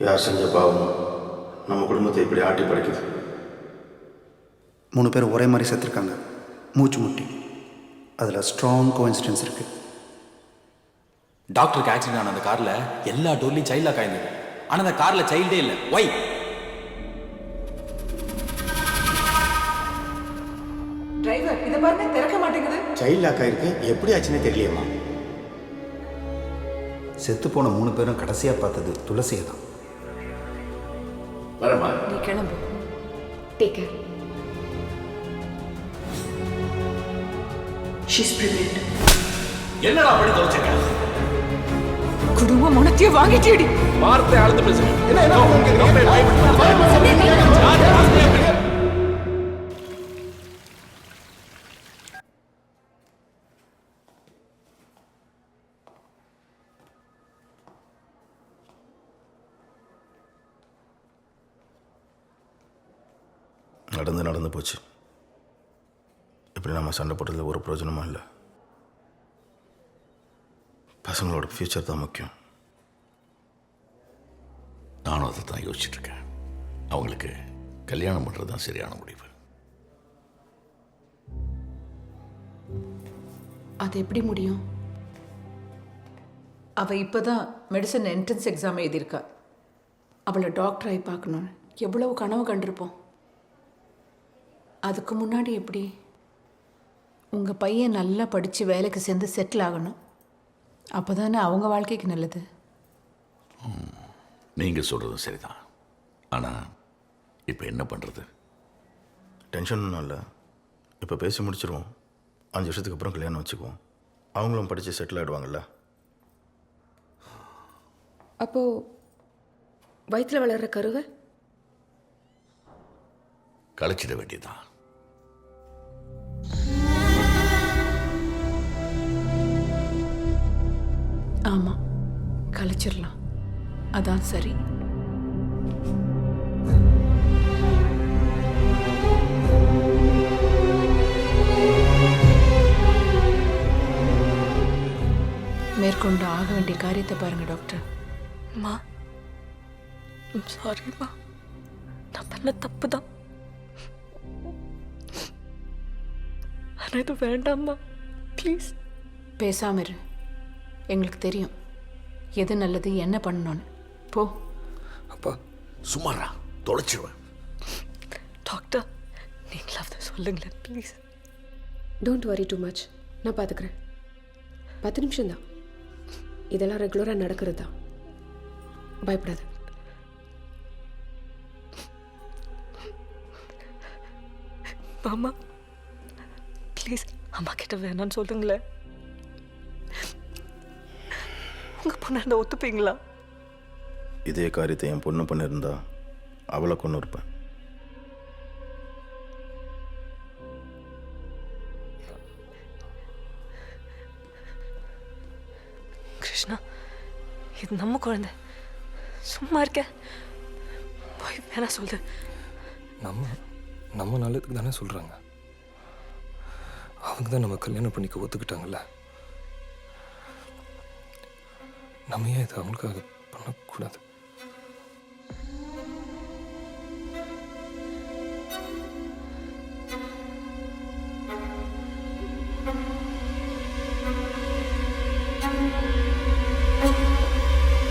யார் செஞ்ச பாவம் நம்ம குடும்பத்தை இப்படி ஆட்டி படைக்குது. 3 பேர் ஒரே மாதிரி செத்துருக்காங்க, மூச்சு முட்டி. அதில் ஸ்ட்ராங் கோஇன்சிடென்ஸ் இருக்குது. டாக்டருக்கு ஆக்சிடென்ட் ஆன அந்த காரில் எல்லா டோர்லையும் சைல்டாக காய்ந்தது. ஆனால் அந்த காரில் சைல்டே இல்லை. ஒய்? டிரைவர் இதை பாருங்க, திறக்க மாட்டேங்குது. சைல்ட் லாக் ஆயிருக்கு, எப்படி ஆச்சுன்னே தெரியலையம்மா. செத்துப்போன 3 பேரும் கடைசியாக பார்த்தது துளசியை தான். வரமா நீ கிளம்பு. Take care. She's pregnant. என்னடா அப்படி தொலைச்சங்க? குடும்ப மனத்தையே வாங்கிட்டேடி. வார்த்தை ஆழ்ந்து பேசுங்க. நடந்து போச்சு. இப்படி நம்ம சண்டை போட்டதில் ஒரு பிரயோஜனமும் இல்லை. பசங்களோட ஃப்யூச்சர் தான் முக்கியம். நானும் அதை தான் யோசிச்சுட்ருக்கேன். அவங்களுக்கு கல்யாணம் பண்ணுறது தான் சரியான முடிவு. அது எப்படி முடியும்? அவ இப்பதான் மெடிசன் என்ட்ரன்ஸ் எக்ஸாம் எழுதியிருக்கா. அவளை டாக்டர் ஆகி பார்க்கணும்னு எவ்வளவு கனவு கண்டிருப்போம். அதுக்கு முன்னாடி எப்படி? உங்கள் பையன் நல்லா படித்து வேலைக்கு சேர்ந்து செட்டில் ஆகணும். அப்போ தானே அவங்க வாழ்க்கைக்கு நல்லது. நீங்கள் சொல்கிறது சரிதான். ஆனால் இப்போ என்ன பண்ணுறது? டென்ஷன் ஒன்றும் இல்லை. இப்போ பேசி முடிச்சிருவோம். 5 வருஷத்துக்கு அப்புறம் கல்யாணம் வச்சுக்குவோம். அவங்களும் படித்து செட்டில் ஆகிடுவாங்கல்ல. அப்போது வயிற்றில் வளர்கிற கருவை கழிச்சிட வேண்டியதுதான். ஆமாம், கழிச்சிடலாம். அதான் சரி. மேற்கொண்டு ஆக வேண்டிய காரியத்தை பாருங்க டாக்டர். அம்மா, சாரிம்மா, நான் பண்ண தப்பு தான். ஆனால் இது வேண்டாம்மா, ப்ளீஸ். பேசாம இரு. எங்களுக்கு தெரியும் எது நல்லது, என்ன பண்ணணும்னு. போ. அப்பா சும்மாரா, தொலைச்சிடுவேன். டாக்டர், நீங்களாவது சொல்லுங்களேன் please. Don't worry too much, நான் பார்த்துக்கிறேன். 10 நிமிஷம்தான். இதெல்லாம் ரெகுலராக நடக்கிறது தான். பயப்படாத. மாமா ப்ளீஸ், அம்மா கிட்ட வேணான்னு சொல்லுங்களேன். உங்கள் பொண்ணு இருந்தால் ஒத்துப்பீங்களா? இதே காரியத்தை என் பொண்ணு பண்ணியிருந்தா அவளை கொண்டு இருப்பேன். கிருஷ்ணா, இது நம்ம குழந்தை. சும்மா இருக்க, போய் வேணா சொல்லு. நம்ம நல்லதுக்கு தானே சொல்கிறாங்க. அவங்க தான் நம்ம கல்யாணம் பண்ணிக்க ஒத்துக்கிட்டாங்கல்ல. நம்ம ஏன் இதை அவங்களுக்காக பண்ணக்கூடாது?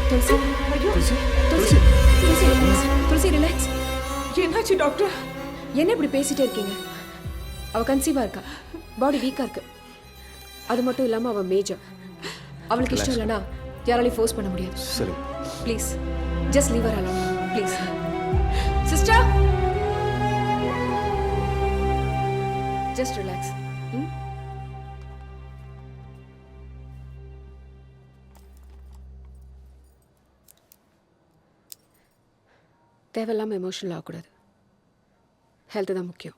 துளசி, ஐயோ, துளசி, துளசி ரிலாக்ஸ். என்னாச்சு டாக்டர்? என்ன இப்படி பேசிட்டே இருக்கீங்க? அவ கன்சீவா இருக்கா, பாடி வீக்கா இருக்கு. அது மட்டும் இல்லாம அவ மேஜர். அவளுக்கு இஷ்டம் இல்லைன்னா யாராலையும் ஃபோர்ஸ் பண்ண முடியாது. சரி, please just leave her alone please. Sister, just relax. தேவையில்லாமல் எமோஷனல் ஆகக்கூடாது. ஹெல்த்து தான் முக்கியம்.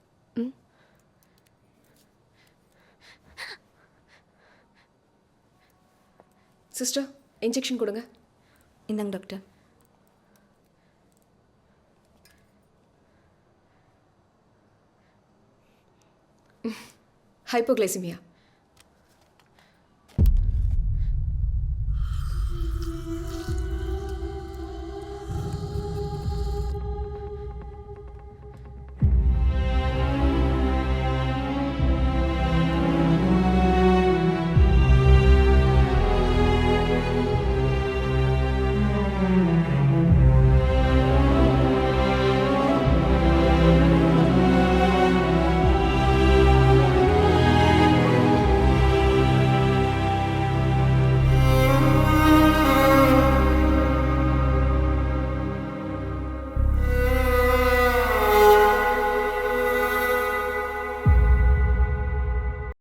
சிஸ்டர், இன்ஜெக்ஷன் கொடுங்க. இந்தாங்க டாக்டர். ஹைப்போகிளைசிமியா.